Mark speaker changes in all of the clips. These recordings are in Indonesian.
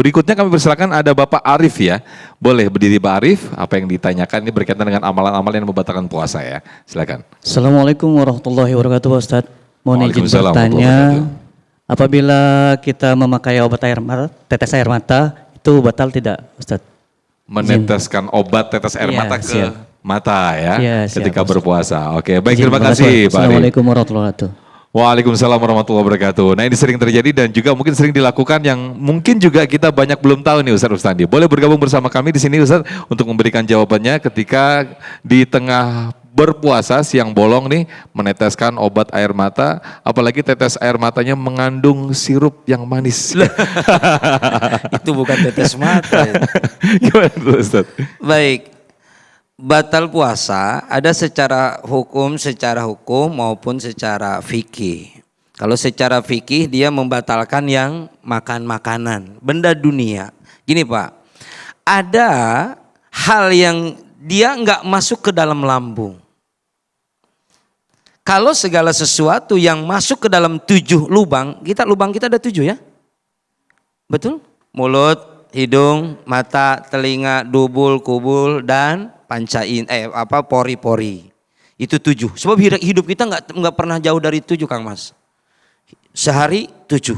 Speaker 1: Berikutnya kami persilakan ada Bapak Arif ya. Boleh berdiri Pak Arif, apa yang ditanyakan ini berkaitan dengan amalan-amalan yang membatalkan puasa ya. Silakan.
Speaker 2: Assalamualaikum warahmatullahi wabarakatuh Ustaz. Mohon izin
Speaker 1: Waalaikumsalam warahmatullahi
Speaker 2: bertanya,
Speaker 1: wabarakatuh.
Speaker 2: apabila kita memakai obat air mata, tetes air mata, itu batal tidak Ustaz?
Speaker 1: Meneteskan obat tetes air
Speaker 2: Iya,
Speaker 1: mata ke
Speaker 2: siap.
Speaker 1: mata ya,
Speaker 2: Iya, siap,
Speaker 1: ketika
Speaker 2: Ustaz.
Speaker 1: berpuasa. Oke, baik,
Speaker 2: Izin,
Speaker 1: terima kasih Pak Arif.
Speaker 2: Assalamualaikum warahmatullahi wabarakatuh.
Speaker 1: Waalaikumsalam warahmatullahi wabarakatuh. Nah, ini sering terjadi dan juga mungkin sering dilakukan yang mungkin juga kita banyak belum tahu nih Ustaz Rustandi. Boleh bergabung bersama kami di sini Ustaz untuk memberikan jawabannya ketika di tengah berpuasa siang bolong nih meneteskan obat air mata, apalagi tetes air matanya mengandung sirup yang manis.
Speaker 3: Itu bukan tetes mata. Ya.
Speaker 1: Gimana tuh, Ustaz?
Speaker 3: Baik, batal puasa ada secara hukum maupun secara fikih. Kalau secara fikih dia membatalkan yang makan makanan, benda dunia. Gini Pak, ada hal yang dia nggak masuk ke dalam lambung. Kalau segala sesuatu yang masuk ke dalam 7 lubang kita ada 7 ya? Betul? Mulut, hidung, mata, telinga, dubul, kubul, dan pori-pori. Itu 7. Sebab hidup kita nggak pernah jauh dari 7 Kang Mas. Sehari 7.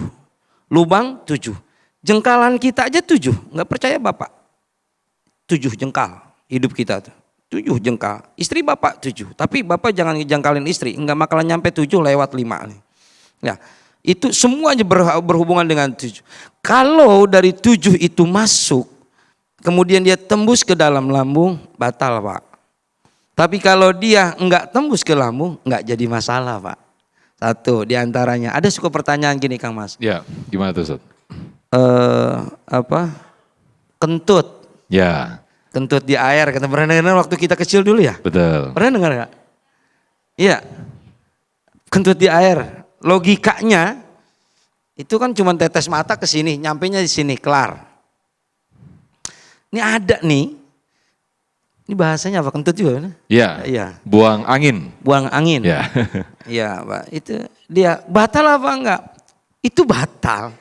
Speaker 3: Lubang 7. Jengkalan kita aja 7. Nggak percaya Bapak? 7 jengkal hidup kita tuh. 7 jengkal. Istri Bapak 7. Tapi Bapak jangan ngejengkalin istri. Nggak bakalan nyampe 7 lewat 5 nih. Ya. Itu semuanya berhubungan dengan 7. Kalau dari 7 itu masuk, kemudian dia tembus ke dalam lambung, batal Pak. Tapi kalau dia enggak tembus ke lambung, enggak jadi masalah Pak. Satu diantaranya. Ada suka pertanyaan gini Kang Mas.
Speaker 1: Ya, gimana tuh Ustaz?
Speaker 3: Kentut.
Speaker 1: Ya,
Speaker 3: Kentut di air. Kita pernah dengar waktu kita kecil dulu ya?
Speaker 1: betul.
Speaker 3: Pernah dengar enggak? Iya. Kentut di air. Logikanya itu kan cuma tetes mata ke sini, nyampenya di sini, kelar. Ini ada nih. Ini bahasanya apa? Kentut juga?
Speaker 1: Ya,
Speaker 3: Iya.
Speaker 1: buang angin.
Speaker 3: Buang angin.
Speaker 1: Ya.
Speaker 3: Iya Pak. Itu dia batal apa enggak? Itu batal.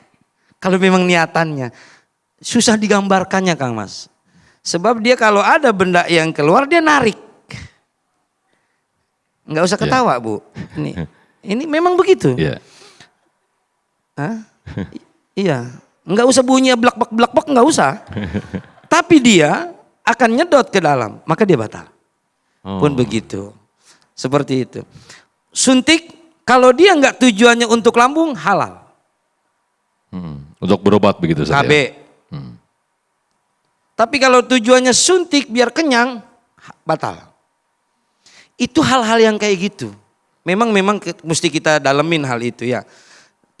Speaker 3: Kalau memang niatannya. Susah digambarkannya Kang Mas. Sebab dia kalau ada benda yang keluar dia narik. Enggak usah ketawa Bu. Ini memang begitu.
Speaker 1: Ya.
Speaker 3: Hah? Iya. Enggak usah bunyi blak-blak enggak usah. Tapi dia akan nyedot ke dalam, maka dia batal. Pun begitu. Seperti itu. Suntik kalau dia enggak tujuannya untuk lambung halal.
Speaker 1: Untuk berobat begitu Ustaz.
Speaker 3: KB.
Speaker 1: Ya?
Speaker 3: Tapi kalau tujuannya suntik biar kenyang, batal. Itu hal-hal yang kayak gitu. Memang mesti kita dalemin hal itu ya.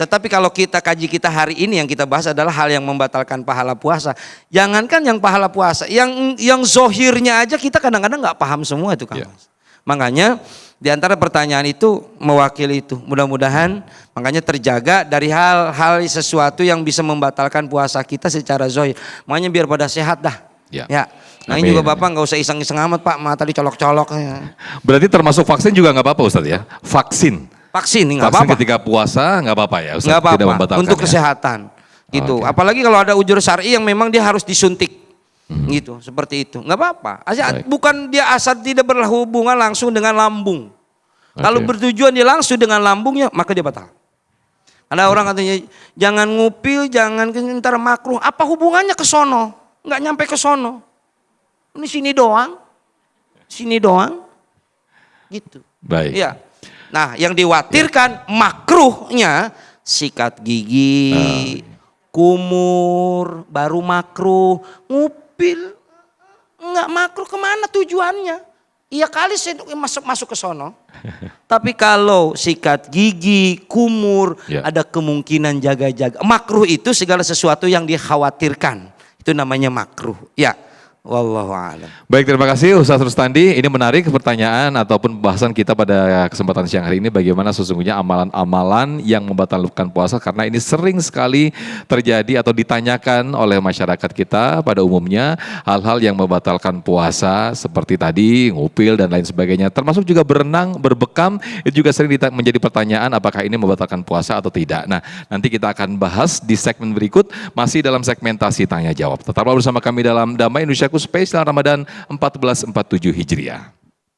Speaker 3: Tetapi kalau kita kaji kita hari ini yang kita bahas adalah hal yang membatalkan pahala puasa. Jangankan yang pahala puasa, yang zohirnya aja kita kadang-kadang nggak paham semua itu Kang Mas. Makanya di antara pertanyaan itu mewakili itu. Mudah-mudahan makanya terjaga dari hal-hal sesuatu yang bisa membatalkan puasa kita secara zohir. Makanya biar pada sehat dah. Ya. Nah ini juga Bapak nggak usah iseng-iseng amat Pak, mata dicolok-colok. Ya.
Speaker 1: Berarti termasuk vaksin juga nggak apa-apa Ustaz ya? Vaksin nggak apa-apa. Ketika puasa nggak apa-apa ya Ustaz?
Speaker 3: Nggak
Speaker 1: Tidak
Speaker 3: apa-apa,
Speaker 1: membatalkan
Speaker 3: untuk
Speaker 1: ya?
Speaker 3: kesehatan. Gitu.
Speaker 1: Oke.
Speaker 3: Apalagi kalau ada ujur syar'i yang memang dia harus disuntik. Gitu, seperti itu. Nggak apa-apa. Bukan dia asal tidak berhubungan langsung dengan lambung. Kalau bertujuan dia langsung dengan lambungnya, maka dia batal. Ada orang katanya jangan ngupil, jangan ntar makruh. Apa hubungannya ke sono? Nggak nyampe ke sono. Ini sini doang. Gitu.
Speaker 1: Baik.
Speaker 3: Iya. Nah, yang dikhawatirkan makruhnya sikat gigi, kumur, baru makruh, ngupil. Enggak makruh, kemana tujuannya? Iya kali saya masuk ke sono. Tapi kalau sikat gigi, kumur, ada kemungkinan jaga-jaga. Makruh itu segala sesuatu yang dikhawatirkan. Itu namanya makruh. Ya. Wallahu a'lam.
Speaker 1: Baik, terima kasih Ustaz Rustandi. Ini menarik pertanyaan ataupun pembahasan kita pada kesempatan siang hari ini, bagaimana sesungguhnya amalan-amalan yang membatalkan puasa, karena ini sering sekali terjadi atau ditanyakan oleh masyarakat kita pada umumnya, hal-hal yang membatalkan puasa seperti tadi ngupil dan lain sebagainya, termasuk juga berenang, berbekam, itu juga sering menjadi pertanyaan apakah ini membatalkan puasa atau tidak. Nah, nanti kita akan bahas di segmen berikut, masih dalam segmentasi tanya jawab. Tetaplah bersama kami dalam Damai Indonesiaku Spesial Ramadan 1447 Hijriah.